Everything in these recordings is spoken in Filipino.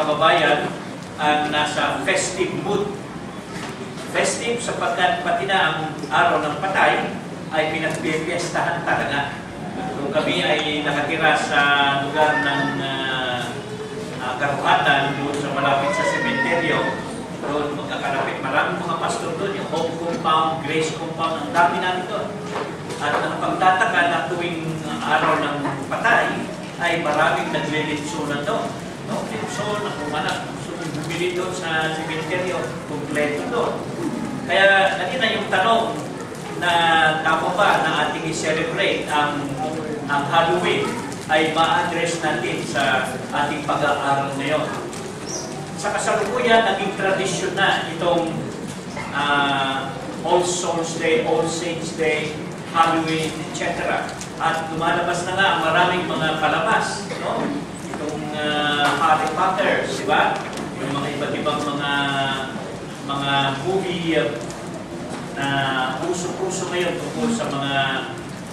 kababayan ang nasa festive mood. Festive sapagkat pati na ang araw ng patay ay pinagpipiestahan talaga. Kung kami ay nakatira sa lugar ng Karuhatan, doon sa malapit sa sementeryo, doon magkakalapit, maraming mga pastor doon, yung Hope Compound, Grace Compound, ang dami namin doon. At nakapagtataka na tuwing araw ng patay, ay maraming naglilitsunan doon. No? Litsun, ang umanak, bumili doon sa sementeryo, kumpleto doon. Kaya kanina yung tanong na tama ba na ating i-celebrate ang Halloween ay ma-address natin sa ating pag-aaral ngayon. Sa kasalukuyan, naging tradisyon na itong All Souls Day, All Saints Day, Halloween, etc. At lumalabas na nga ang maraming mga palabas. No? Itong Harry Potter, di ba? Yung mga iba't ibang mga movie na puso-puso ngayon tungkol sa mga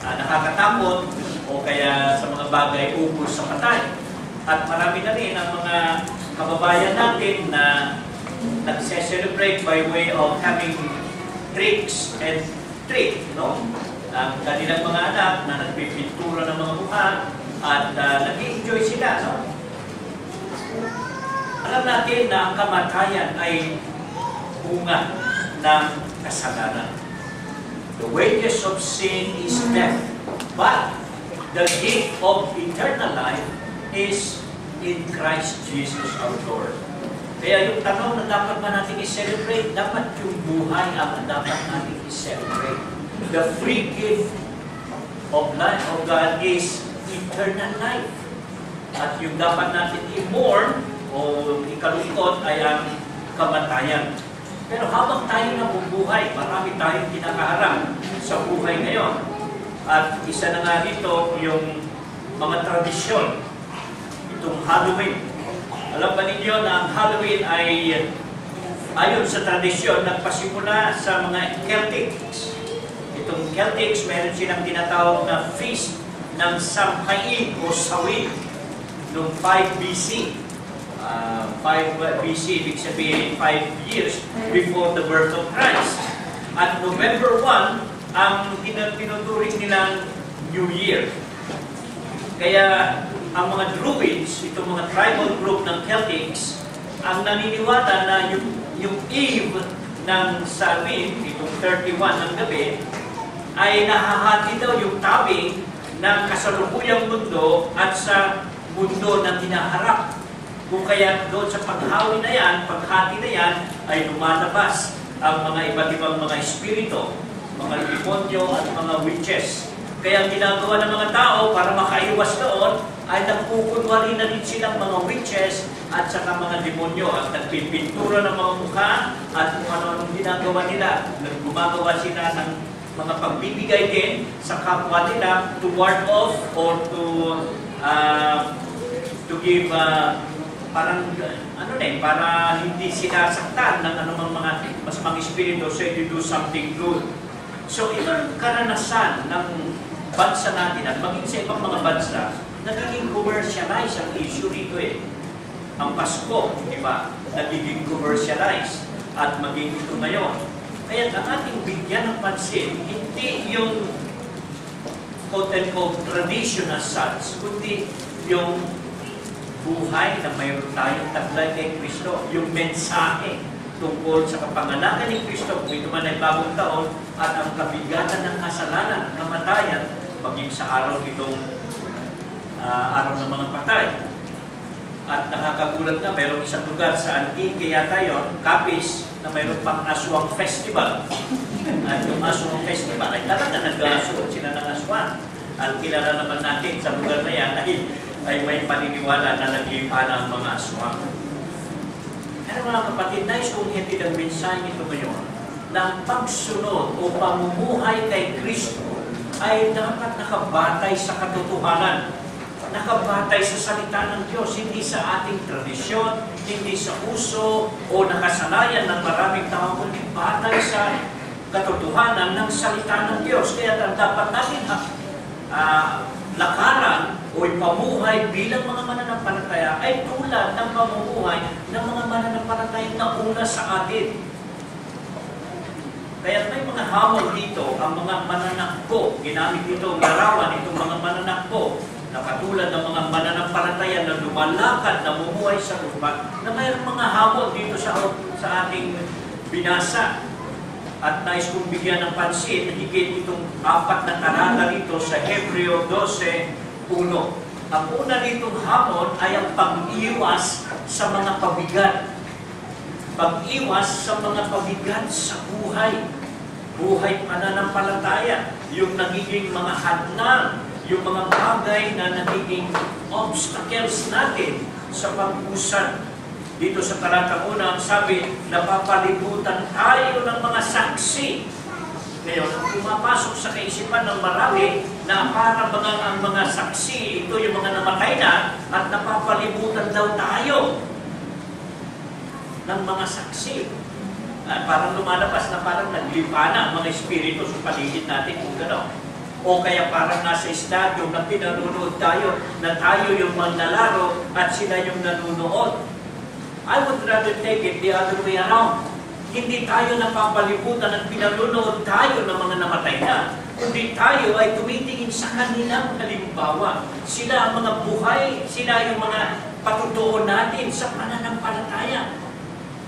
nakakatakot o kaya sa mga bagay ukol sa patay. At marami na rin ang mga kababayan natin na nagse-celebrate by way of having tricks and treat, no? Ang kanilang mga anak na nagpipintura ng mga mukha at nag-enjoy sila, no? Alam natin na ang kamatayan ay bunga ng kasalanan. The wages of sin is death, but the gift of eternal life is in Christ Jesus our Lord. Kaya yung tanong na dapat ba natin i-celebrate, dapat yung buhay ang dapat natin i-celebrate. The free gift of life of God is eternal life. At yung dapat natin i-mourn o ikalungkot ay ang kamatayan. Pero habang tayo nabubuhay, marami tayong kinakaharap sa buhay ngayon. At isa na nga dito yung mga tradisyon, itong Halloween. Alam ba ninyo na ang Halloween ay ayon sa tradisyon nagpasimula sa mga Celtics. Itong Celtics, meron silang tinatawag na Feast ng Samhain o Samhain noong 5 BC. 5 BC, ibig sabihin 5 years before the birth of Christ. At November 1, ang tinuturing nilang New Year. Kaya ang mga Druids, itong mga tribal group ng Celtics, ang naniniwala na yung eve ng Samhain, itong 31 ng gabi, ay nahahati daw yung tabi ng kasalukuyang mundo at sa mundo na hinaharap. Kung kaya doon sa paghati na yan, ay lumalabas ang mga iba't ibang mga espiritu, mga demonyo at mga witches. Kaya ang ginagawa ng mga tao para makaiwas doon ay nagpupunwari na rin silang mga witches at saka mga demonyo at nagpipintura ng mga mukha at kung ano-anong ginagawa nila. Gumagawa sila ng mga pagbibigay din sa kapwa nila to ward off or to give parang para hindi sila saktan ng anumang mga masamang espiritu, so you do something good. So itong karanasan ng bansa natin at maging sa ibang mga bansa, nagiging commercialize ang issue rito eh. Ang Pasko, di ba? Nagiging commercialize at maging ito ngayon. Kaya ang ating bigyan ng pansin, hindi yung quote-unquote tradition as such, kundi yung buhay na mayroon tayong taglay kay Kristo, yung mensahe tungkol sa kapanganakan ni Kristo, kung ito man ay bagong taon, at ang kabigatan ng kasalanan, kamatayan, maging sa araw itong araw ng mga patay. At nakakagulat na, mayroong isang lugar sa Antique yata yun, Capiz, na mayroong pang aswang festival. At yung aswang festival ay talaga nag-asuot sila ng aswang. At kilala naman natin sa lugar na yan ay may paniniwala na naglipana ang mga aswang. Kaya mga kapatid, nais kong hindi ang mensahe ito ngayon na ang pagsunod o pamumuhay kay Kristo ay dapat nakabatay sa katotohanan, nakabatay sa salita ng Diyos, hindi sa ating tradisyon, hindi sa uso o nakasanayan ng maraming tao, kundi batay sa katotohanan ng salita ng Diyos. Kaya dapat natin lakaran o pamuhay bilang mga mananampalataya ay tulad ng pamumuhay ng mga mananampalataya na una sa atin. Kaya may mga hamon dito, ang mga mananakbo, ginamit ito, larawan itong mga mananakbo, na katulad ng mga mananampalataya na lumalakad, na mumuhay sa lupa, na mayroong mga hamon dito sa ating binasa. At nais kong bigyan ng pansin, higit itong 4 na talata rito sa Hebreo 12:1. Ang una ditong hamon ay ang pag-iwas sa mga pabigat. Pag-iwas sa mga pabigat sa buhay. Buhay pananampalataya. Yung nagiging mga hadlang, yung mga bagay na nagiging obstacles natin sa pag-usad. Dito sa talatang una, sabi, napapalibutan tayo ng mga saksi. Ngayon, pumapasok sa kaisipan ng marami na para ang mga saksi, ito yung mga namatay na, at napapalibutan daw tayo ng mga saksi. Parang lumalabas na parang naglipana ang mga espiritu sa paligid natin kung gano'n. O kaya parang nasa estadyo na pinanonood tayo, na tayo yung manlalaro at sila yung nanonood. I would rather take it the other way around. Hindi tayo napapalibutan at pinanonood tayo ng mga namatay na, kundi tayo ay tumitingin sa kanilang halimbawa. Sila ang mga buhay, sila yung mga patutuon natin sa pananampalataya.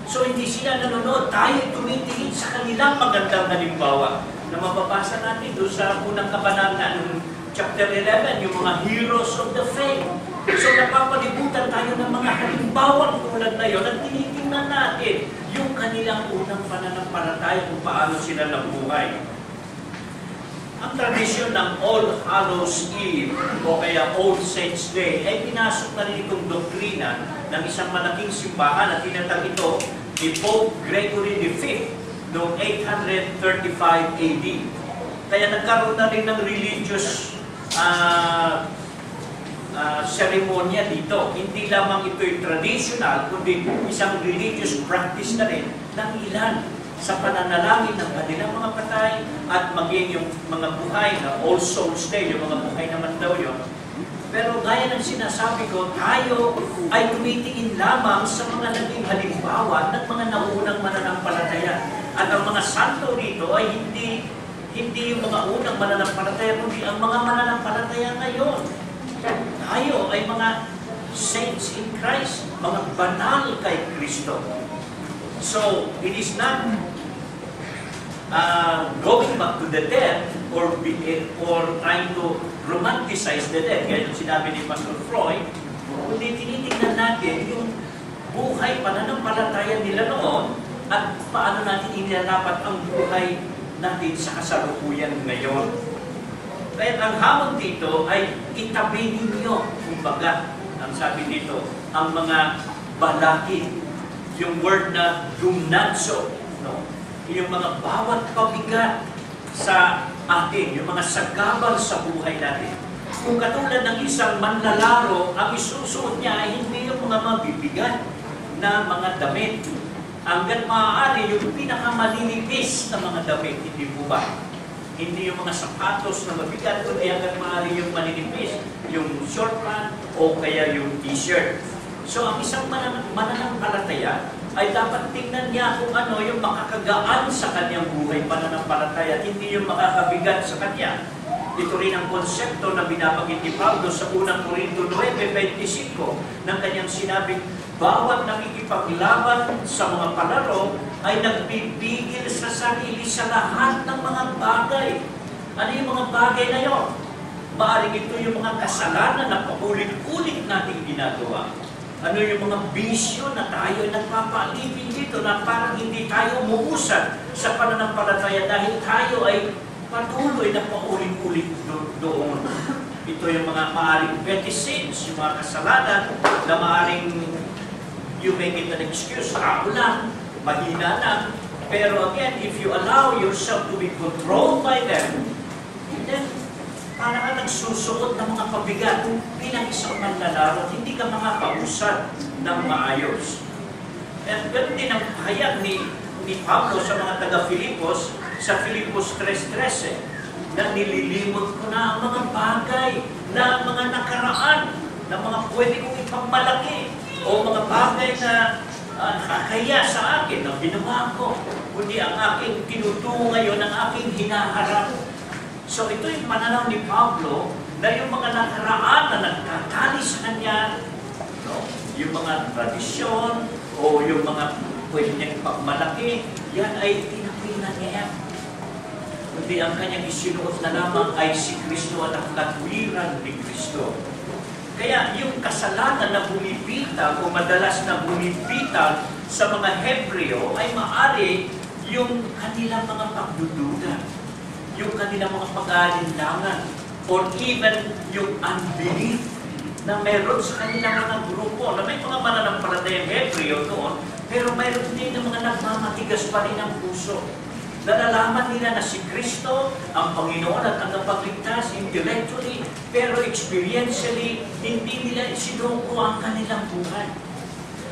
So hindi sila nanonood, tayo ay tumitingin sa kanilang magandang halimbawa. Na mababasa natin doon sa unang kabanata ng chapter 11, yung mga heroes of the faith. So napapalibutan tayo ng mga halimbawang tulad na yun at tinitingnan natin yung kanilang unang pananampalataya kung paano sila nabuhay. Ang tradisyon ng All Hallows Eve o kaya All Saints Day ay pinasok na rin itong doktrina ng isang malaking simbahan at tinatag ito ni Pope Gregory V noong 835 AD. Kaya nagkaroon na rin ng religious seremonya dito. Hindi lamang ito yung traditional, kundi isang religious practice na rin ng ilan sa pananalangin ng kanilang mga patay at maging yung mga buhay na All Souls Day, yung mga buhay naman daw yun. Pero gaya ng sinasabi ko, tayo ay tumitingin lamang sa mga naging halimbawa ng mga naunang mananampalataya. At ang mga santo rito ay hindi yung mga unang mananampalataya, kundi ang mga mananampalataya ngayon. Tayo ay mga saints in Christ, mga banal kay Kristo. So, it is not going back to the dead or trying to romanticize the dead, gaya yung sinabi ni Pastor Freud, kundi tinitingnan natin yung buhay pananampalataya nila noon at paano natin inilalapat ang buhay natin sa kasalukuyan ngayon. Kaya ang hamon dito ay itabi ninyo, kumbaga, ang sabi dito, ang mga balakid, yung word na gumnazo, no? Yung mga bawat pabigat sa atin, yung mga sagabal sa buhay natin. Kung katulad ng isang manlalaro, ang isusuot niya ay hindi yung mga mabibigat na mga damit. Hanggang maaari yung pinakamalilipis na mga damit, hindi po ba? Hindi yung mga sapatos na mabigat, kundi hanggang maaari yung maninipis, yung short pant o kaya yung t-shirt. So ang isang mananampalataya ay dapat tingnan niya kung ano yung makakagaan sa kanyang buhay pananampalataya, hindi yung makakabigat sa kanya. Ito rin ang konsepto na binabanggit ni Pablo sa unang Korinto 9:25 ng kanyang sinabing, bawat nakikipaglaban sa mga palaro ay nagbibigil sa sarili sa lahat ng mga bagay. Ano yung mga bagay na yun? Maaring ito yung mga kasalanan na paulit-ulit nating ginagawa. Ano yung mga bisyo na tayo ay nagpapalipin dito na parang hindi tayo umuusad sa pananampalataya dahil tayo ay patuloy na paulit-ulit doon. Ito yung mga maaring petty sins, yung mga kasalanan na maaring you make it an excuse, ako lang, mahina lang. Pero again, if you allow yourself to be controlled by them, then para ka nagsusuot ng mga pabigat bilang isang manlalaro, hindi ka makakausad ng maayos. At ganoon din ang hayag ni Pablo sa mga taga-Filipos, sa Filipos 3:13, na nililimot ko na ang mga bagay na mga nakaraan, na mga pwede kong ipagmalaki, o mga bagay na nakakaya sa akin, na ginawa ko, kundi ang aking tinutungo ngayon, ang aking hinaharap. So ito yung pananaw ni Pablo, na yung mga nakaraan na nagkatali sa kanya, no? Yung mga tradisyon, o yung mga pwede niyang ipagmalaki, yan ay tinapina niya. Kundi ang kanyang isinuot na lamang ay si Kristo at ang katwiran ni Kristo. Kaya yung kasalanan na bumibitag o madalas na bumibitag sa mga Hebreo ay maari yung kanilang mga pagdududa, yung kanilang mga pag-aalinlangan, or even yung unbelief na meron sa kanilang mga grupo, na may mga mananampalatayang Hebreo doon, pero mayroon din ng mga nagmamatigas pa rin ang puso. Nalalaman nila na si Kristo ang Panginoon at tagapagligtas intellectually, pero experientially, hindi nila isinuko ang kanilang buhay.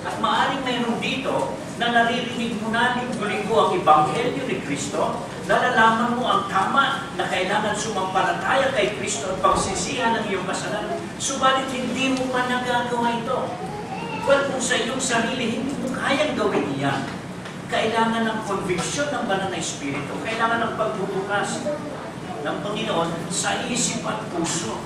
At maaaring mayroon dito na naririnig mo na linggo-linggo ang Ebanghelyo ni Kristo, nalalaman mo ang tama na kailangan sumampalataya kay Kristo at pagsisihan ng iyong kasalanan, subalit hindi mo pa nagagawa ito. Well, kung sa iyong sarili, hindi mo kayang gawin iyan. Kailangan ng conviction ng banal na Espiritu, kailangan ng pagbubukas ng Panginoon sa isip at puso.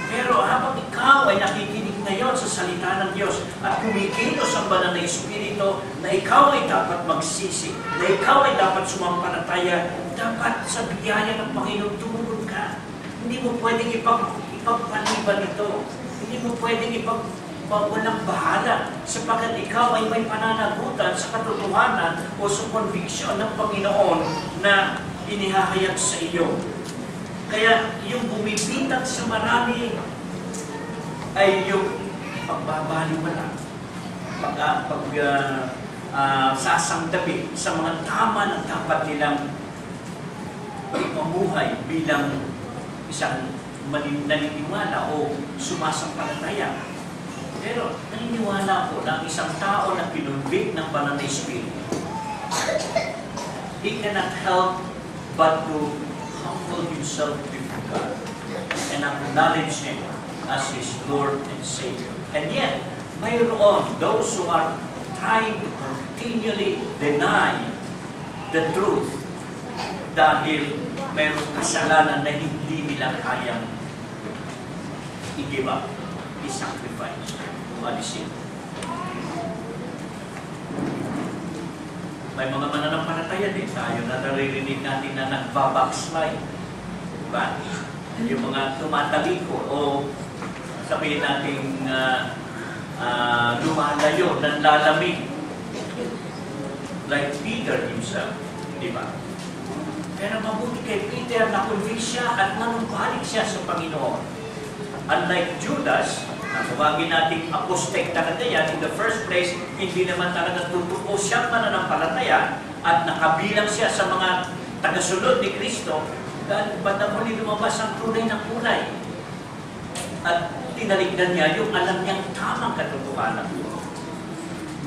Pero habang ikaw ay nakikinig ngayon sa salita ng Diyos at kumikilos ang banal na Espiritu na ikaw ay dapat magsisi, na ikaw ay dapat sumampalataya, dapat sa biyaya ng Panginoon tumugon ka. Hindi mo pwedeng ipagpaliban ito. Hindi mo pwedeng walang bahala, sapagkat ikaw ay may pananagutan sa katotohanan o sa conviction ng Panginoon na inihahayag sa iyo. Kaya yung bumibitag sa marami ay yung pagbabaliwala, sasangdabi sa mga tama na dapat nilang mamuhay bilang isang naniniwala o sumasampalataya. Pero naniniwala ko na isang tao na kinonvict ng banal na Espiritu, he cannot help but to humble himself before God and acknowledge Him as his Lord and Savior. And yet, mayroon those who are trying to continually deny the truth dahil mayroong kasalanan na hindi nila kayang i-give up, i-sacrifice, alisin. May mga mananampalataya din tayo na naririnig natin na nagbabackslide. Diba? Yung mga tumataliko o sabihin natin lumalayo, nanlalamig. Like Peter himself. Diba? Pero mabuti kay Peter na convince siya at manumbalik siya sa Panginoon. Unlike Judas, na tawagin natin apostate talaga yan, in the first place, hindi naman talaga totoo siyang mananampalataya at nakabilang siya sa mga tagasunod ni Kristo, dahil bandang huli lumabas ang tunay na kulay. At tinaligdan niya yung alam niyang tamang katotohanan.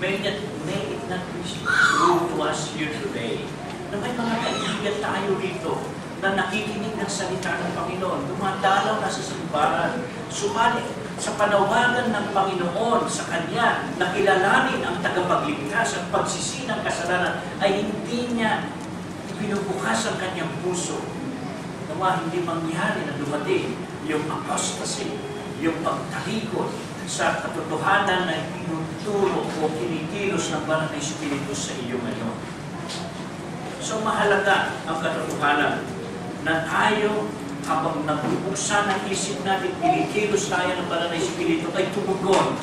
May it not be true to us here today, na may mga kaibigan tayo rito na nakikinig ng salita ng Panginoon, dumadalaw na sa simbahan, sumalit sa panawagan ng Panginoon sa Kanya na kilalanin ang tagapagligtas at pagsisi ng kasalanan ay hindi niya binubukas ang kanyang puso. Nawa hindi mangyari na dumating yung apostasy, yung pagtalikod sa katotohanan na tinuturo o kinikilos ng banal na Espiritu sa iyo ngayon. So mahalaga ang katotohanan na tayo, habang nabubuksan ang isip natin, kinikilos tayo ng banal na Espiritu, ay tumugon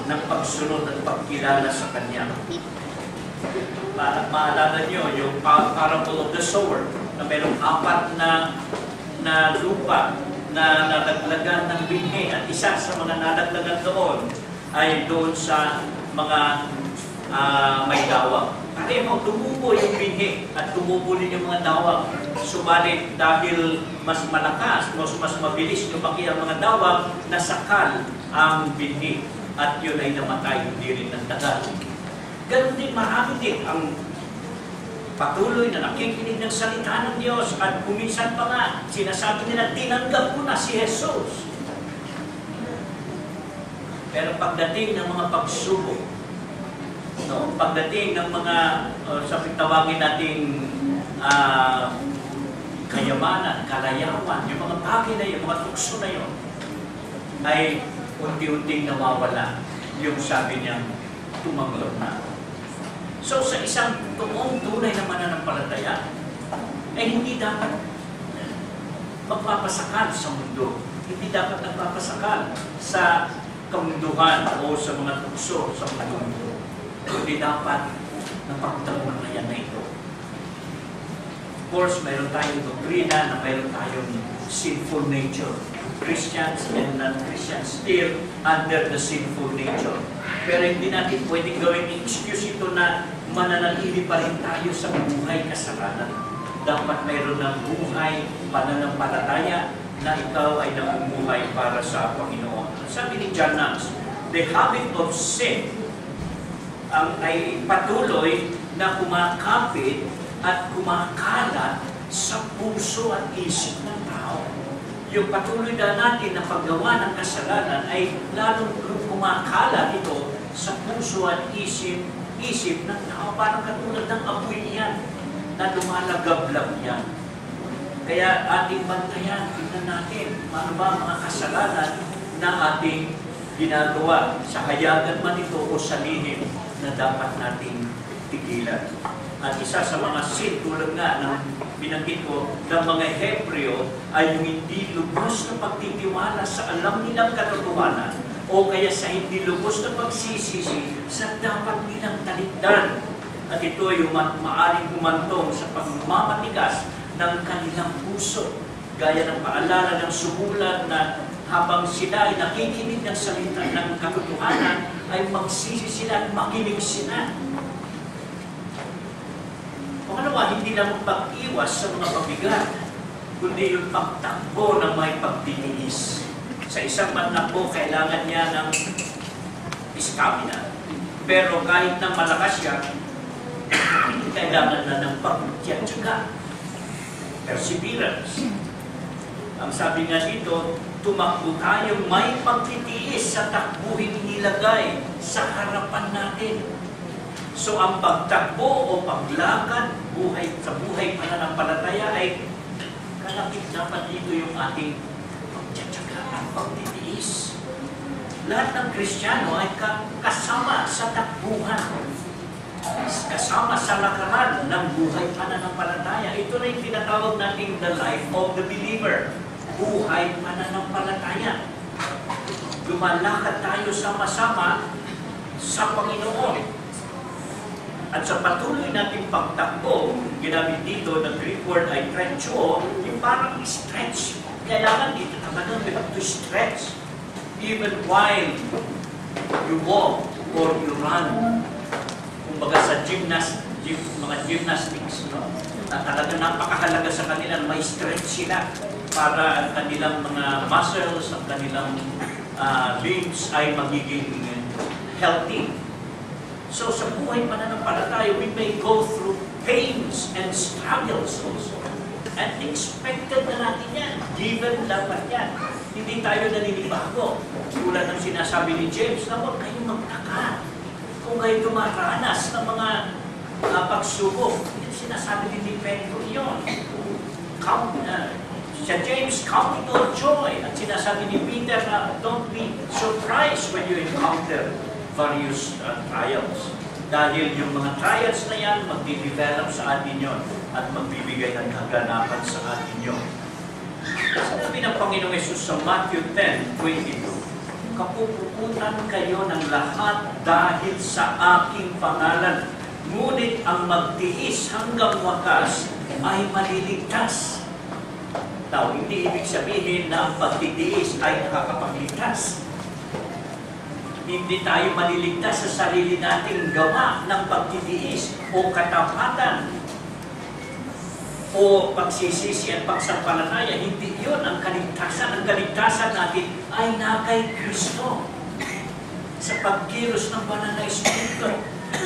ng pagsunod at pagkilala sa Kanya. Maalala nyo yung parable of the sower, na mayroong apat na lupa na nadaglagan ng binhi, at isa sa mga nadaglagan doon ay doon sa mga may dawang. Pareho, tumubo yung binhi at tumubo din yung mga dawang. Subalit dahil mas malakas, mas mabilis lumaki ang mga dawang, nasakal ang binhi at yun ay namatay, hindi rin nagtagal. Ganun din, marami din ang patuloy na nakikinig ng salita ng Diyos at kuminsan pa nga, sinasabi nila, tinanggap ko na si Jesus. Pero pagdating ng mga pagsubok, no, pagdating ng mga, sabi tawagin natin, kayamanan, kalayawan, yung mga bagay na yun, mga tukso na yun, ay unti-unting nawawala yung sabi niyang tumanggap na. So sa isang tunay na mananampalataya, ay hindi dapat magpapasakal sa mundo. Hindi dapat nagpapasakal sa kamunduhan o sa mga tukso sa mundo. Hindi dapat napagtagunayan na ito. Of course, mayroon tayong doktrina na mayroon tayong sinful nature. Christians and non-Christians still under the sinful nature. Pero hindi natin pwedeng gawing excuse ito na mananatili pa rin tayo sa buhay kasalanan. Dapat mayroon ng buhay pananampalataya na ikaw ay namumuhay para sa Panginoon. Sabi ni John Knox, the habit of sin ay patuloy na kumakapit at kumakalat sa puso at isip ng tao. Yung patuloy na natin na paggawa ng kasalanan ay lalong kumakalat ito sa puso at isip ng tao. Parang katulad ng apoy yan na lumalagablab yan. Kaya ating bantayan, tingnan natin, ano ba mga kasalanan na ating ginagawa sa hayagan man ito o sa lihim na dapat nating tigilan. At isa sa mga sin, tulad nga ng binanggit ko, ng mga Hebreo ay yung hindi lubos na pagtitiwala sa alam nilang katotohanan o kaya sa hindi lubos na pagsisisi sa dapat nilang talikdan. At ito ay maaaring humantong sa pagmamatigas ng kanilang puso. Gaya ng paalala ng sugulan na habang sila ay nakikinig ng salita ng katotohanan, ay magsisi sila at makinig sila. Pangalawa, hindi lang pag-iwas sa mga pabigat, kundi yung pagtakbo ng may pagtitiis. Sa isang manakbo, kailangan niya ng stamina. Pero kahit na malakas siya, kailangan na ng pagtiyatsaga. Perseverance. Ang sabi nga dito, tumakbo tayong may pagtitiis sa takbuhin nilagay sa harapan natin. So ang pagtakbo o paglakad sa buhay pananampalataya ay kalapit dapat dito yung ating pagtsatsaga at pagtitiis. Lahat ng Kristiyano ay kasama sa takbuhan, kasama sa lakaran ng buhay pananampalataya. Ito na yung tinatawag natin the life of the believer, buhay pananampalataya. Lumalakad tayo sama-sama sa Panginoon. At sa patuloy nating pagtakbo, ginamit dito ng Greek word ay trencho, yung parang stretch. Kailangan dito talagang we have to stretch even while you walk or you run. Kumbaga sa mga gymnastics, no? Na talagang napakahalaga sa kanila, may stretch sila para ang kanilang mga muscles, ang kanilang limbs ay magiging healthy. So sa buhay pananampalataya, we may go through pains and struggles also. And expected na natin yan. Given dapat yan. Hindi tayo naninibago. Tulad ng sinasabi ni James, na huwag kayong magtaka kung kayo dumaranas ng mga pagsubok. Yung sinasabi din ni Pedro yun. Sa James, count it all joy. At sinasabi ni Peter na don't be surprised when you encounter various trials. Dahil yung mga trials na yan, magdi-develop sa atin yun at magbibigay ng kaganapan sa atin yun. Sinabi ng Panginoong Yesus sa Matthew 10:22, kapupukutan kayo ng lahat dahil sa aking pangalan, ngunit ang magtiis hanggang wakas ay maliligtas. Now, hindi ibig sabihin na ang pagtitiis ay nakakapagligtas. Hindi tayo maliligtas sa sarili nating gawa ng pagtitiis o katapatan o pagsisisi at pagsampalataya. Hindi yun ang kaligtasan. Ang kaligtasan natin ay na kay Kristo sa pagkilos ng banal na Espiritu.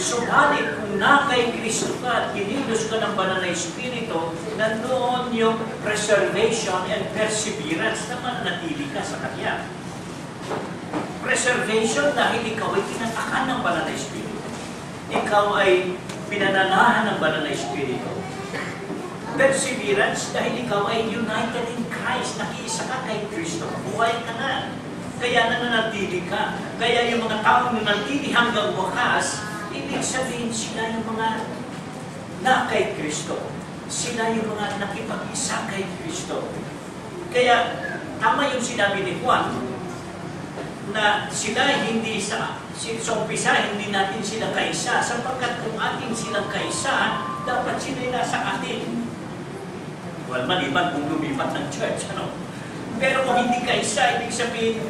Subalit kung na kay Kristo ka at kinilos ka ng banal na Espiritu, nandoon yung preservation and perseverance na mananatili ka sa Kanya. Preservation dahil ikaw ay tinatakan ng banal na Espiritu. Ikaw ay pinananahan ng banal na Espiritu. Perseverance dahil ikaw ay united in Christ, nakiisa ka kay Kristo, buhay ka na. Kaya nananatili ka. Kaya yung mga taong nanatili hanggang wakas, ibig sabihin sila yung mga na kay Kristo. Sila yung mga nakipag-isa kay Kristo. Kaya tama yung sinabi ni Juan na sila hindi sa umpisa, hindi natin sila kaisa sapagkat kung atin silang kaisa, dapat sila nasa atin. Well, maliban kung lumipat ng church, ano? Pero kung hindi kaisa, ibig sabihin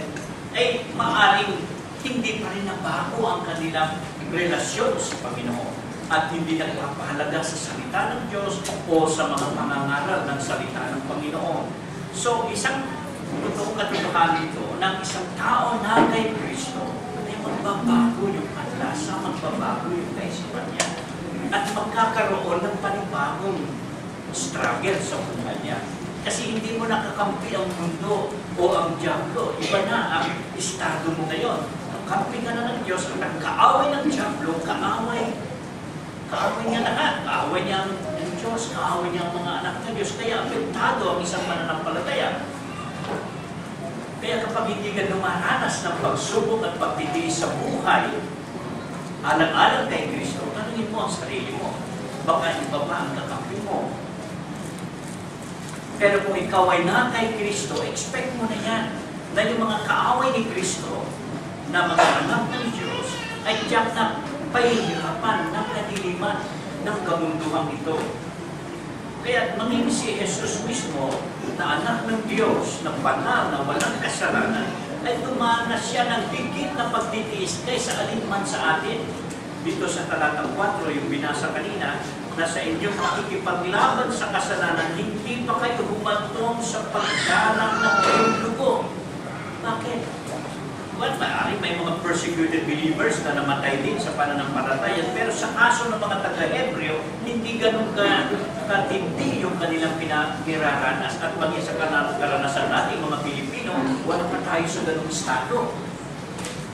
ay maaaring hindi pa rin nabago ang kanilang relasyon sa Panginoon at hindi nagpapahalaga sa salita ng Diyos o sa mga pangangaral ng salita ng Panginoon. So, isang totoong katotohanan ito ng isang tao na kay Kristo ay magbabago yung atlasa, magbabago yung kaisipan niya at magkakaroon ng panibagong struggle sa buhay niya. Kasi hindi mo nakakampi ang mundo o ang diablo. Iba na ang estado mo ngayon. Kampi ka na ng Diyos at ang kaaway ng diablo, kaaway niya lahat. Kaaway niya ang Diyos, kaaway niya ang mga anak ng Diyos. Kaya apektado ang isang mananampalataya. Kaya kapag hindi ka dumaranas ng pagsubok at pagtitiis sa buhay, alang-alang kay Kristo, tanungin mo ang sarili mo. Baka iba pa ang kakampi mo. Pero kung ikaw ay na kay Kristo, expect mo na yan. Na yung mga kaaway ni Kristo, na mga anak ng Diyos, ay tiyak na pahihirapan ng kadiliman ng kamunduhang ito. Kaya maging si Jesus mismo, na anak ng Diyos, na banal, na walang kasalanan, ay dumanas siya ng higit na pagtitiis kaysa alinman sa atin. Dito sa talatang 4, yung binasa kanina, na sa inyong makikipaglaban sa kasalanan, hindi pa kayo humantong sa pagdalang ng iyong dugo. Bakit? Well, maaaring may mga persecuted believers na namatay din sa pananampalataya, pero sa kaso ng mga taga-Hebreo, hindi ganun katindi yung kanilang pinagiraranas at maging sa karanasan natin, mga Pilipino, wala pa tayo sa ganung estado.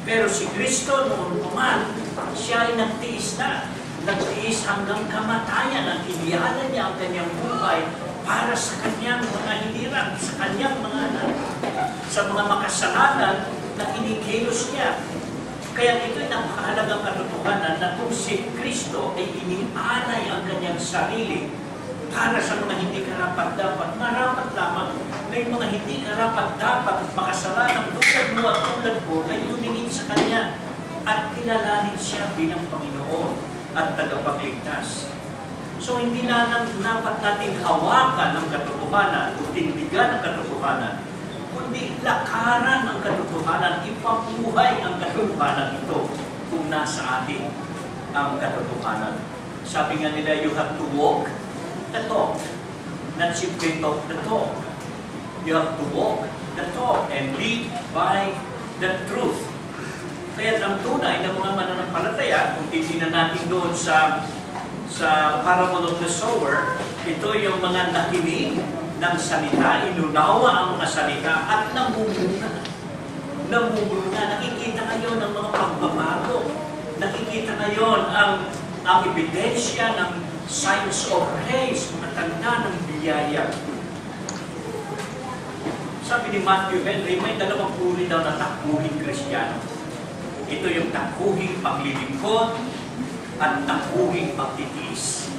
Pero si Kristo noon naman, siya ay nagtiis na. Nagtiis hanggang kamatayan ang iniyalan niya ang kanyang buhay para sa kanyang mga hinirang, sa kanyang mga anak, sa mga makasalanan na inikilos niya. Kaya ito'y napakahalagang katotohanan na kung si Kristo ay inialay ang kanyang sarili para sa mga hindi karapat-dapat, marapat lamang na yung mga hindi karapat-dapat makasalanan tulad mo at tulad ko ay tumingin sa kanya at kilalanin siya bilang Panginoon at tagapagligtas. So hindi na dapat natin hawakan ang katotohanan o tindigan ang katotohanan, kundi lakaran ang katotohanan, ipabuhay ang katotohanan ito kung nasa atin ang katotohanan. Sabi nga nila, you have to walk the talk, not simply talk the talk. You have to walk the talk and live by the truth. Kaya ang tunay ng mga mananampalataya, kung titignan natin doon sa parable of the sower, ito yung mga nakinig ng salita, inunawa ang mga salita at namumunga. Nakikita ngayon ang mga pagbabago. Nakikita ngayon ang ebidensya ng signs of grace, mga tanda ng biyaya. Sabi ni Matthew Henry, may dalawang uri daw na takbuhin Kristiyano. Ito yung takbuhing paglilingkod at takbuhing pagtitiis.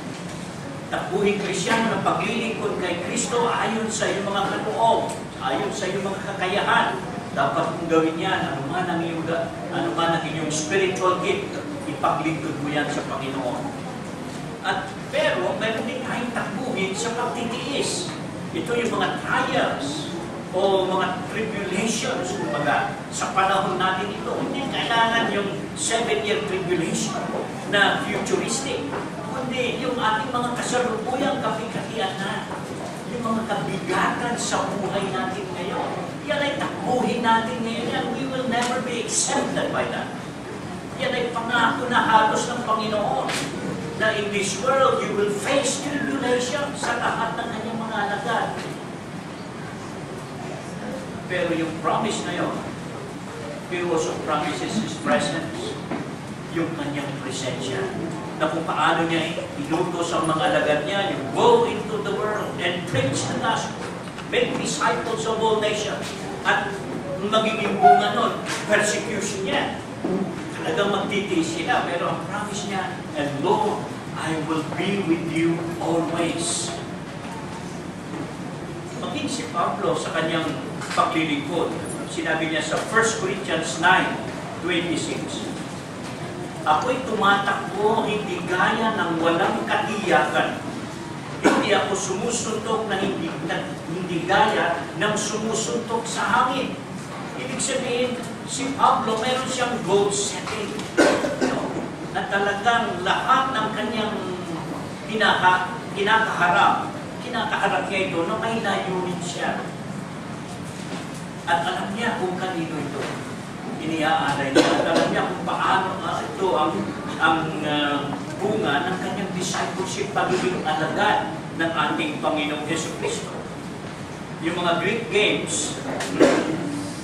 Takbuhing Kristiyano na paglilingkod kay Kristo ayon sa iyong mga kaloob, ayon sa iyong mga kakayahan. Dapat mong gawin yan, ano man ang inyong spiritual gift, ipaglingkod mo yan sa Panginoon. Pero meron din tayong takbuhin sa pagtitiis. Ito yung mga trials o mga tribulations, kumbaga, sa panahon natin ito. Hindi kailangan yung 7-year tribulation na futuristic, kundi yung ating mga kasalukuyang kabigatian na, yung mga kabigatan sa buhay natin ngayon. Yan ay takbuhin natin ngayon. We will never be exempted by that. Yan ay pangako na halos ng Panginoon na in this world you will face tribulation sa lahat ng kanyang mga alagad. Pero yung promise na yun, He also promises His presence, yung kanyang presensya, na kung paano niya inutos ang mga alagad niya, you go into the world and preach the gospel, make disciples of all nations, at magiging bunga nun, persecution niya. Talagang magtitiis sila, pero ang promise niya, and lo, I will be with you always. Maging si Pablo sa kanyang paglilingkod, sinabi niya sa 1 Corinthians 9:26, ako'y tumatakbo hindi gaya ng walang katiyakan. Hindi ako sumusuntok na hindi gaya ng sumusuntok sa hangin. Ibig sabihin, si Pablo meron siyang goal setting. Na talagang lahat ng kanyang kinakaharap niya ito na may layunin siya. At alam niya kung kanino ito. Iniaalay niya. At alam niya kung paano ito ang bunga ng kanyang discipleship, pagiging alagad ng ating Panginoong Jesucristo. Yung mga Greek games,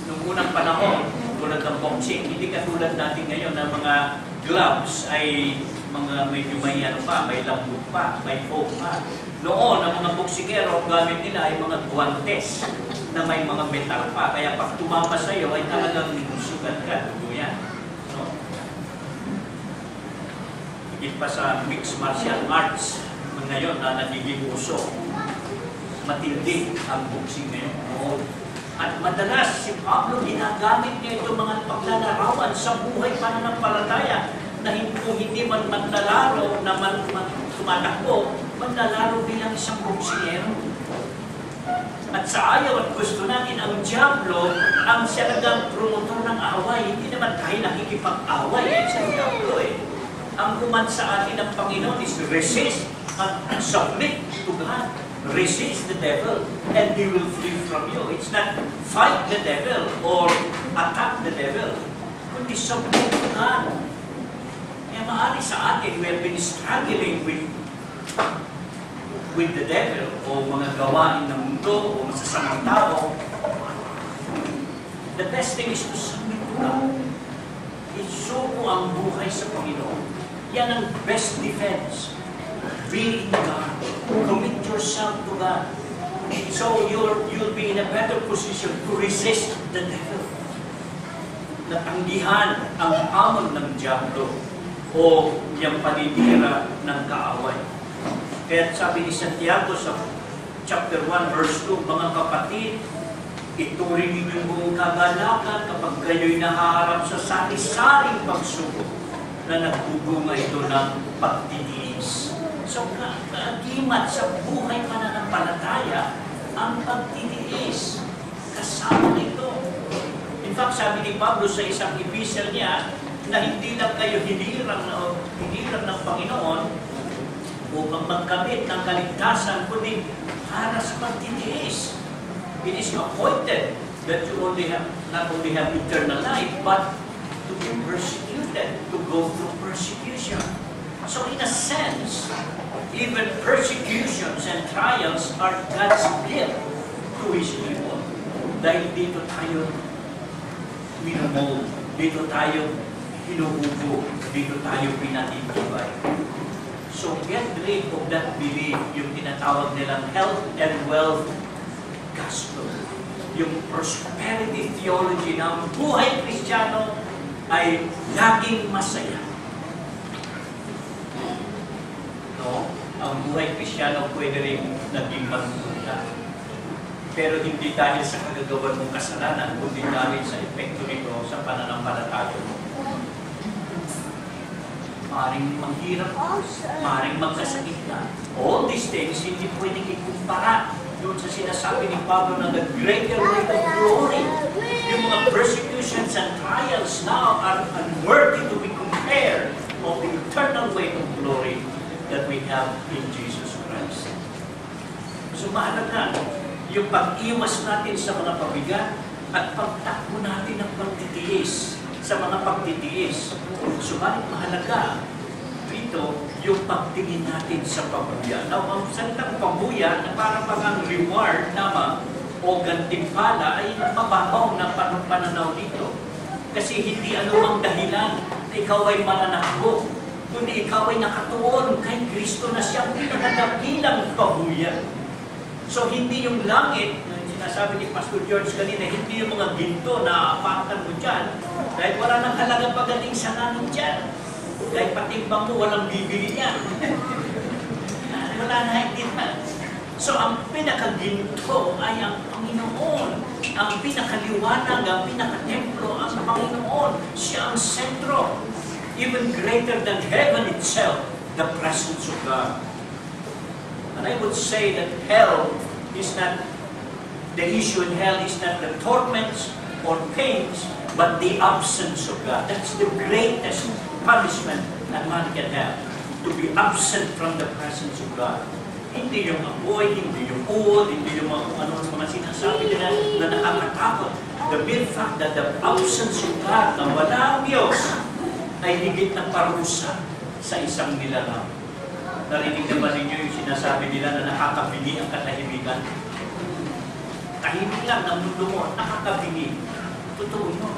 noong unang panahon, tulad ng boxing, hindi katulad natin ngayon na mga gloves ay mga medyo may may lambot pa, may foam pa. Noon, ang mga boksingero, gamit nila ay mga guantes na may mga metal pa. Kaya pag tumama sa iyo, ay talagang sugat ka. Dugo yan. No? Higit pa sa mixed martial arts ngayon na nagiging uso. Matindi ang boxing ngayon. No? At madalas, si Pablo, ginagamit niya itong mga paglalarawan sa buhay pananampalataya na hindi man maglalaro na tumatakbo, maglalaro bilang isang boksingero. At sa ayaw at gusto natin, ang Diablo, ang siyalagang promotor ng away, hindi naman tayo nakikipag-away sa Diablo eh. Ang command sa atin ng Panginoon is resist and submit to God. Resist the devil and he will flee from you. It's not fight the devil or attack the devil, kundi submit to God. Kaya maaari sa atin, we have been struggling with the devil o mga gawain ng mundo o masasamang tao. The best thing is to submit to God. Isuko ang buhay sa Panginoon. Yan ang best defense. Be in God. Commit yourself to God. So you'll be in a better position to resist the devil. Natanggihan ang hamon ng Diablo o yung paninira ng kaaway. Kaya sabi ni Santiago sa chapter 1 verse 2, mga kapatid, ituring ninyong buong kagalakan kapag kayo'y nahaharap sa sari-saring pagsubok na nagbubunga ito ng pagtitiis. So, kagimat sa buhay pananampalataya ang pagtitiis. Kasama nito. In fact, sabi ni Pablo sa isang epistle niya na hindi lang kayo hinirang ng Panginoon upang magkamit ng kaligtasan, kundi para sa pagtitiis. It is appointed that you not only have eternal life, but to be persecuted, to go through persecution. So in a sense, even persecutions and trials are God's gift to His people. Dahil dito tayo minumol, dito tayo hinuhubo, dito tayo pinatitibay. So get rid of that belief, yung tinatawag nilang health and wealth gospel. Yung prosperity theology na ang buhay Kristiyano ay laging masaya. No? Ang buhay Kristiyano pwede rin naging magmula. Pero hindi dahil sa kagagawan mong kasalanan, kundi dahil sa epekto nito sa pananampalataya mo. Maring manghirap, maring magkasakit ka. All these things hindi pwedeng ikumpara doon sa sinasabi ni Pablo na the greater weight of glory. Yung mga persecutions and trials now are unworthy to be compared of the eternal weight of glory that we have in Jesus Christ. So mahalaga yung pag-iwas natin sa mga pabigat at pagtakbo natin ng pagtitiis sa mga pagtitiis. Subalit mahalaga dito yung pagtingin natin sa pabuya. Now, ang salitang pabuya na parang ang reward naman o gantimpala ay mababaw na pananaw dito. Kasi hindi anumang dahilan na ikaw ay mananakbo, kundi ikaw ay nakatuon kay Kristo na siyang pinakadakilang pabuya. So hindi yung langit, sinasabi ni Pastor George kanina, hindi yung mga ginto na apakan mo dyan, dahil wala nang halagang pagdating sa langit dyan. Dahil patimbang mo, walang bibili niya. Wala na, hindi na. So ang pinakaginto ay ang Panginoon. Ang pinakaliwanag, ang pinakatemplo, ang Panginoon. Siya ang sentro. Even greater than heaven itself, the presence of God. And I would say that hell is not, the issue in hell is not the torments or pains, but the absence of God. That's the greatest punishment that man can have. To be absent from the presence of God. Hindi yung apoy, hindi yung uod, hindi yung mga sinasabi nila na nakakatakot. The mere fact that the absence of God, na wala ang Diyos, ay higit ng parusa sa isang nilalang. Narinig naman ninyo yung sinasabi nila na nakakabini ang katahimikan? Tahimik lang ng mundo mo, nakakabini. Totoo yun.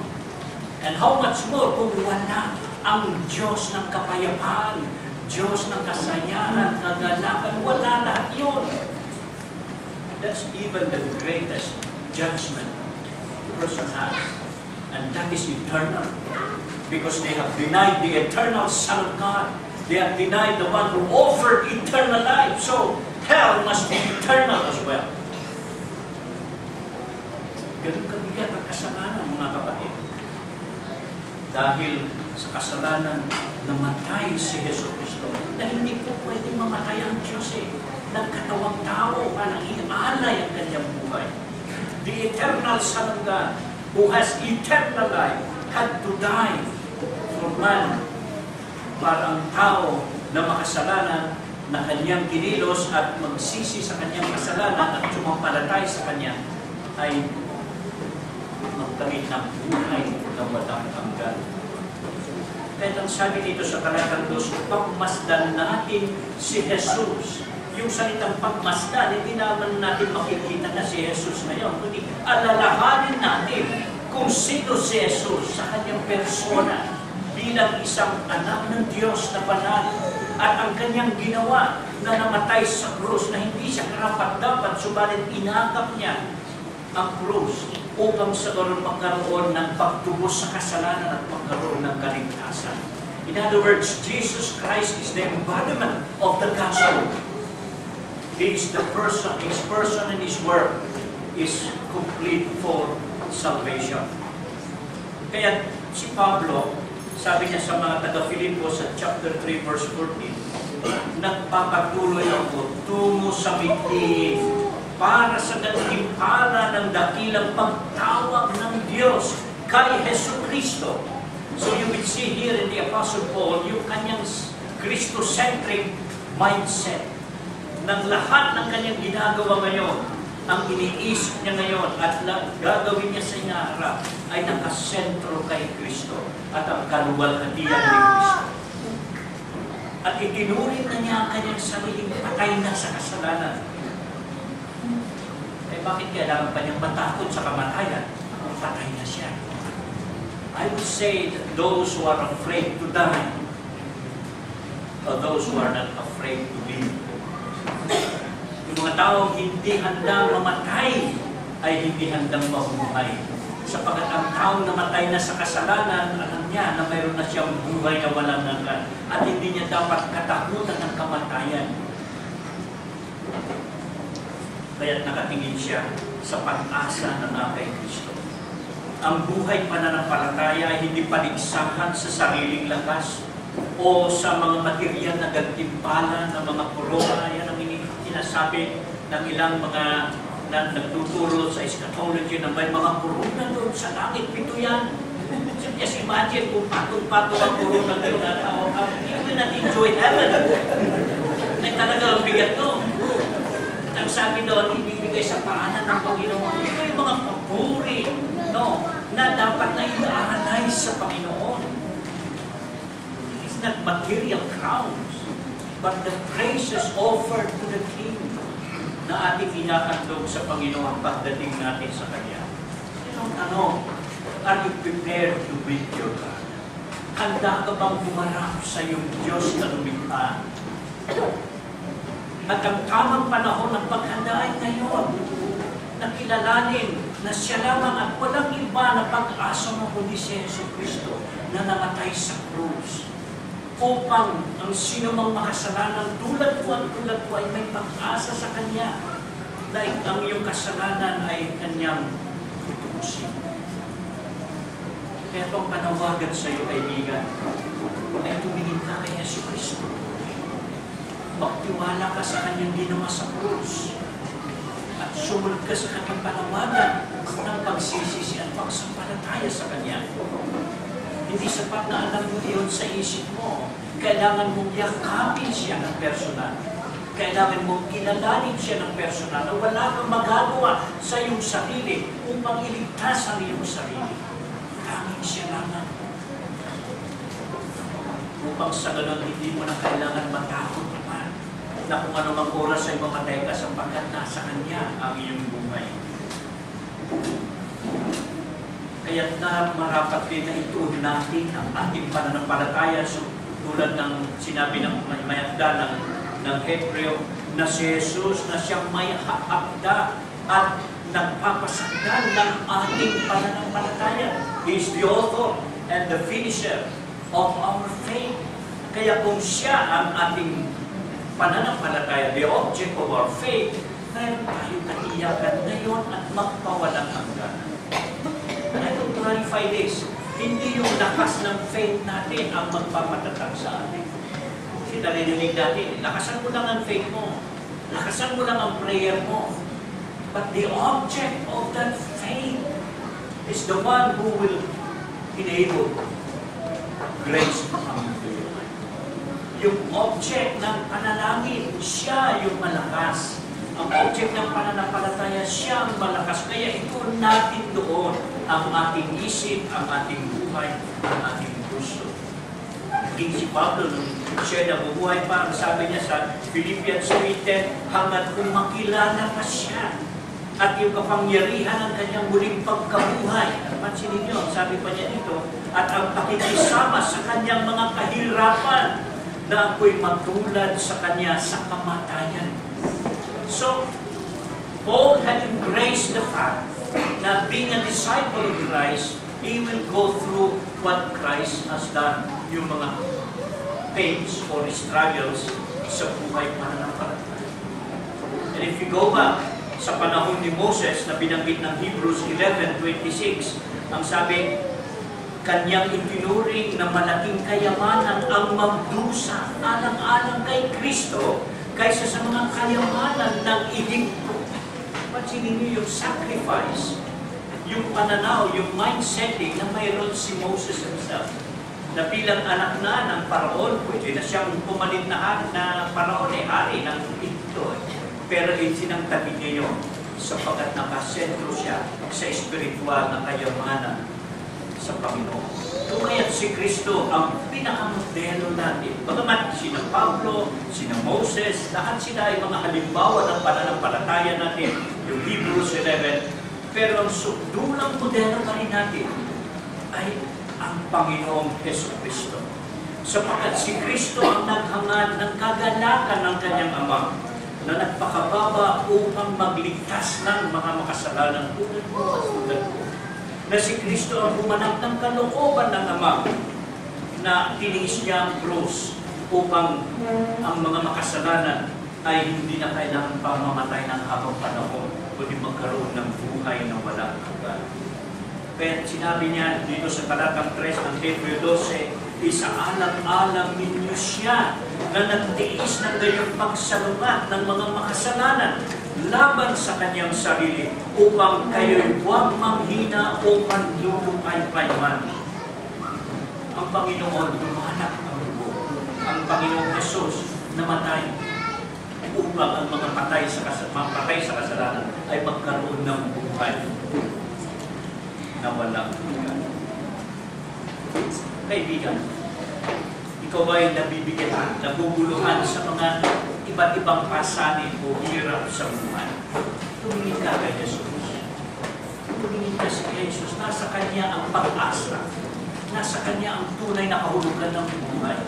And how much more kung wala ang Diyos ng kapayapaan, Diyos ng kasayahan, kagalakan, wala lahat yun. That's even the greatest judgment a person has. And that is eternal. Because they have denied the eternal Son of God. They have denied the one who offered eternal life. So, hell must be eternal as well. Ganun kabigat ang kasalanan, mga kapatid. Dahil sa kasalanan, namatay si Yesu Cristo. Na hindi po pwedeng mamatay ang Diyos eh. Nagkatawang tao, parang inaalay ang kanyang buhay. The eternal Son of God, who has eternal life, had to die for man. Para ang tao na makasalanan, na kanyang kinilos at magsisi sa kanyang kasalanan at sumampalatay sa kanya, ay magkamit ng buhay na walang hanggan. Kaya ang sabi dito sa talatang 2, pagmasdan natin si Jesus. Yung salitang pagmasdan, hindi naman natin makikita na si Jesus ngayon, kundi alalahanin natin kung sino si Jesus sa kanyang persona bilang isang anak ng Diyos na banal at ang kanyang ginawa na namatay sa krus na hindi siya karapat-dapat, subalit inakap niya ang krus upang sa ganon magkaroon ng pagtubos sa kasalanan at magkaroon ng kaligtasan. In other words, Jesus Christ is the embodiment of the gospel. He is the person, His person and His work is complete for salvation. Kaya si Pablo, sabi niya sa mga taga-Filipos sa chapter 3 verse 14, nagpapatuloy ako tungo sa mitin para sa gantimpala ng dakilang pagtawag ng Diyos kay Hesus Kristo. So you will see here in the Apostle Paul yung kanyang Christocentric mindset ng lahat ng kanyang ginagawa ngayon, ang iniisip niya ngayon at gagawin niya sa inaharap ay nakasentro kay Kristo at ang kaluwalhatian ni Kristo. At itinuring na niya ang kanyang sariling patay na sa kasalanan. Eh bakit kailangan pa niyang matakot sa kamatayan? Patay na siya. I would say that those who are afraid to die are those who are not afraid to live. Yung mga taong hindi handang mamatay ay hindi handang mabuhay. Sapagat ang taong namatay na sa kasalanan, alam niya na mayroon na siyang buhay na walang hanggan at hindi niya dapat katakutan ng kamatayan. Kaya't nakatingin siya sa pag-asa na kay Kristo. Ang buhay pananampalataya ay hindi paligsahan sa sariling lakas o sa mga material na gantimpala ng mga corona. Yan ang sinasabi ng ilang mga na nagtuturo sa eschatology na may mga corona doon sa langit. Pito yan. Just imagine kung patong-patong ang corona doon at you will not enjoy heaven. Ay talaga ang bigat doon. At ang sabi doon, ibibigay sa paanan ng Panginoon. Ito yung mga papuri No, na dapat na inaalay sa Panginoon. It's not material crowns, but the praises offered to the King na ating inahandog sa Panginoon pagdating natin sa Kanya. Yung tanong, are you prepared to meet your God? Handa ka bang humarap sa iyong Diyos na lumikha? At ang tamang panahon ng paghanda ay ngayon, na kilalanin na siya lamang at walang iba na pag-asa mo kundi si Yesu Cristo na namatay sa krus upang ang sino mang makasalanan tulad ko at tulad ko ay may pag-asa sa Kanya dahil ang iyong kasalanan ay Kanyang tutubusin. Kaya itong panawagan sa iyo, kaibigan, ay tumingin ka kay Yesu Cristo. Magtiwala ka sa Kanyang ginawa sa krus at sumunod ka sa Kanyang panawagan ng pagsisisi at pagsampalataya sa Kanya. Hindi sapat na alam mo yun sa isip mo. Kailangan mong yakapin siya ng personal. Kailangan mong kilalanin siya ng personal na wala kang magagawa sa iyong sarili upang iligtas ang iyong sarili. Tanging siya lamang. Upang sa ganon, hindi mo na kailangan matakot naman na kung anumang oras ay mamatay ka sapagkat nasa Kanya ang iyong buhay. Kaya na marapat din na ituon natin ang ating pananampalataya tulad ng sinabi ng mayakda ng Hebreo na si Jesus na siyang may hakda at nagpapasakdan ng ating pananampalataya. He is the author and the finisher of our faith. Kaya kung siya ang ating pananampalataya, the object of our faith, mayroon tayong katiyakan ngayon at magpawalang hanggan. I will clarify this. Hindi yung lakas ng faith natin ang magpapatatag sa atin. Kasi narinig natin, lakasan mo lang ang faith mo. Lakasan mo lang ang prayer mo. But the object of that faith is the one who will enable grace to come to you. Yung object ng panalangin, siya yung malakas. Ang object ng pananampalataya, siya ang malakas. Kaya ito natin doon ang ating isip, ang ating buhay, ang ating puso. Naging si Pablo, nung siya nabubuhay pa, ang sabi niya sa Philippians 3:10, hanggat kung makilala pa siya at yung kapangyarihan ng kanyang muling pagkabuhay. Pansinin niyo, sabi pa niya dito, at ang pakikisama sa kanyang mga kahirapan na ako'y matulad sa kanya sa kamatayan. So, Paul had embraced the fact that being a disciple of Christ, he will go through what Christ has done, yung mga pains or struggles sa buhay pananampalataya. And if you go back sa panahon ni Moses na binanggit ng Hebrews 11:26, ang sabi, kanyang itinuring na malaking kayamanan ang magdusa alang-alang kay Kristo kaysa sa mga kayamanan ng Egypto. Pansinin niyo yung sacrifice, yung pananaw, yung mindsetting na mayroon si Moses himself. Na bilang anak na ng Paraon, pwede na siyang pumalit na Paraon ay hari ng Egypto. Pero sinangtabi niya yun sapagkat nakasentro siya sa espiritual na kayamanan sa Panginoon. Kung kaya't si Kristo ang pinakamodelo natin. Bagamat sina Pablo, sina Moses, lahat sila ay mga halimbawa ng pananampalataya natin, yung Hebrews 11. Pero ang dulang modelo pa rin natin ay ang Panginoong Hesus Kristo. Sapagkat si Kristo ang naghangad ng kagalakan ng kanyang Ama na nagpakababa upang magligtas ng mga makasalanan tulad mo at tulad ko. Na si Kristo ang humanap ng kalooban ng Ama na tiniis niya ang krus upang ang mga makasalanan ay hindi na kailangan pa mamatay ng habang panahon kundi magkaroon ng buhay na walang hanggan. Kaya sinabi niya dito sa talatang 3 ng Hebreo 12, isaalang-alang ninyo siya na nagtiis ng gayong pagsalungat ng mga makasalanan laban sa kanyang sarili upang kayo'y huwag manghina o manlulukay man. Ang Panginoon lumanak ang dugo. Ang Panginoong Jesus namatay upang ang mga patay sa kasalanan ay magkaroon ng buhay. na walang hanggan. Kaibigan, ikaw ay nabibigyan, naguguluhan sa mga iba't ibang pasanin o hirap sa buhay. Tumingin ka kay Jesus. Tumingin ka sa Jesus. Nasa Kanya ang pag-asa. Nasa Kanya ang tunay na kahulugan ng buhay.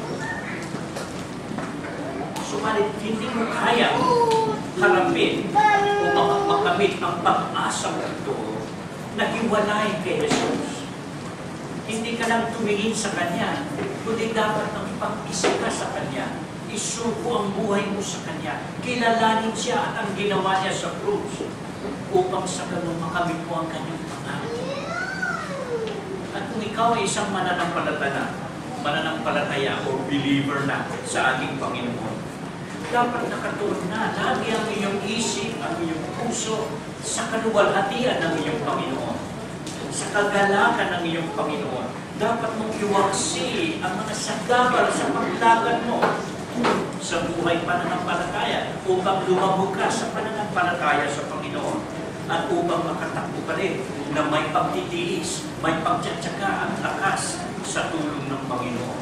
Sumalit, hindi mo kaya harapin o makamit ang pag-asang ito na hiwalay kay Jesus. Hindi ka lang tumingin sa Kanya, kundi dapat ang pag-isa ka sa Kanya. Isuko ang buhay mo sa Kanya. Kilalanin siya at ang ginawa niya sa krus upang sa ganun makamit mo ang Kanyang pangalan. At kung ikaw ay isang mananampalataya o believer na sa ating Panginoon, dapat nakatuon na lagi ang iyong isip, ang iyong puso sa kaluwalhatian ng iyong Panginoon, sa kagalakan ng iyong Panginoon. Dapat mong iwaksi ang mga sagabal sa paglakad mo sa buhay pananampalataya upang lumabog ka sa pananampalataya sa Panginoon at upang makatakbo ka rin na may pagtitiis, may pagtsatsaga at lakas sa tulong ng Panginoon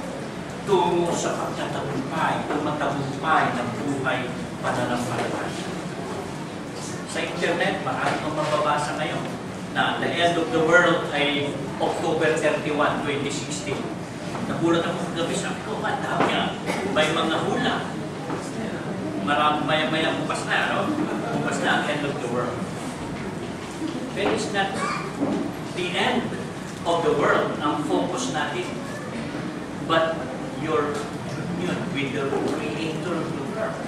tungo sa pagtatagumpay o matagumpay ng buhay pananampalataya. Sa internet, marami kang mababasa ngayon na the end of the world ay October 31, 2016. Nagulat ako gabi, sabi ko, dami may mga hula. Maya-maya bukas na, no? Bukas na ang end of the world. But it's not the end of the world ang focus natin, but your union with the Creator of the world.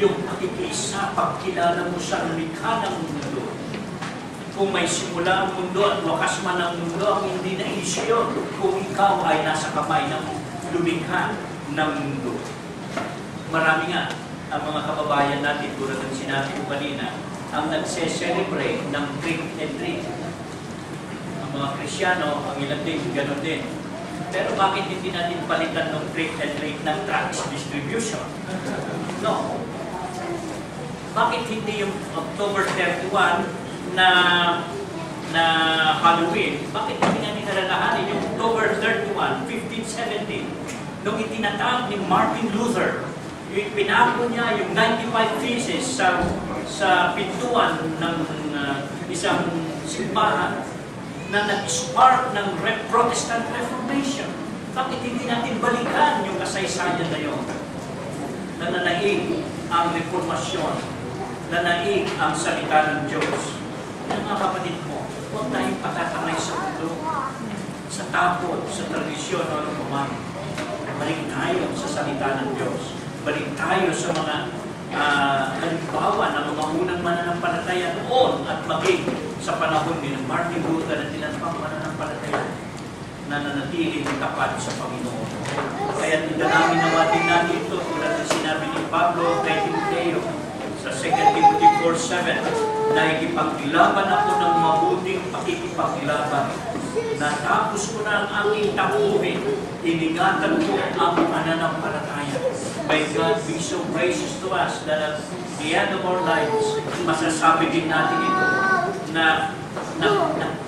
Yung pakikisa, pagkilala mo sa lumikha ng mundo. Kung may simula ang mundo at wakas man ang mundo, ang hindi naisip yun kung ikaw ay nasa kamay ng lumikha ng mundo. Marami nga ang mga kababayan natin, tulad ng sinabi ko kanina, ang nagse-celebrate ng trick and treat. Ang mga Krisyano, ang ilan din, gano'n din. Pero bakit hindi natin palitan ng trick and treat ng tracts distribution? No. Bakit hindi yung October 31 na Halloween? Bakit hindi natin nalalahanin yung October 31, 1517, nung itinatawag ni Martin Luther, yung pinako niya yung 95 theses sa pintuan ng isang simbahan na nag-spark ng Protestant Reformation. Bakit hindi natin balikan yung kasaysayan na yun? Nananaig ang reformasyon, nanaig ang salita ng Diyos. Kaya mga kapatid mo, huwag tayong patatamay sa mundo, sa tapon, sa tradisyon o ano man. Balik tayo sa salita ng Diyos. Balik tayo sa mga halimbawa ng mga unang mananampalataya noon at maging sa panahon ni Martin Luther at ilan pang mananampalataya na nanatiling tapat sa Panginoon. Kaya dinalamin natin natin ito tulad ng sinabi ni Pablo kay Timoteo sa 2 Timothy 4:7, na ikipaglaban ako ng mabuting pakikipaglaban. Natapos ko na ang aking tapuhin, iningatan ko ang pananampalataya. May God be so gracious to us that at the end of our lives, masasabi din natin ito na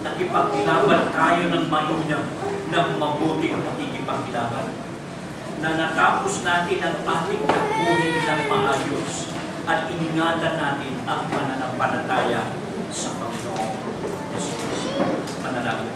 nakipaglaban tayo ng mayunang ng mabuting pakikipaglaban. Na natapos natin ang ating tapuhin ng maayos at iningatan natin ang pananampalataya sa Panginoon. Manalangin.